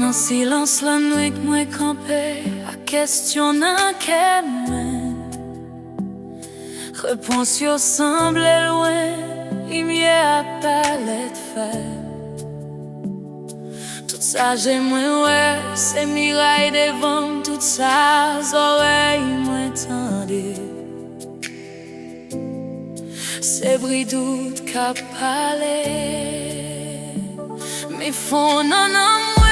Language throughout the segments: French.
Nan silans la nuit que moi campé à questionner quel men réponse yo semble loin, lumière à palette fait. Tout ça j'aimerais ouais, c'est miraille devant tout ça, oreilles moi tendez. C'est bruit doute qu'a parlé, mais fond non non moi,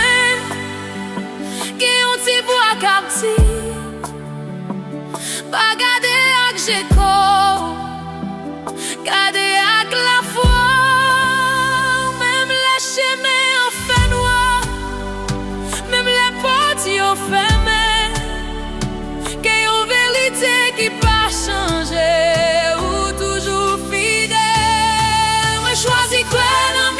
qui ont ti bois capti, pas garder avec j'écho, garder avec la foi, même les chemins en fait noir, même les portes y ont fermé, qu'il y a une vérité qui pas changer. Choisi quoi dans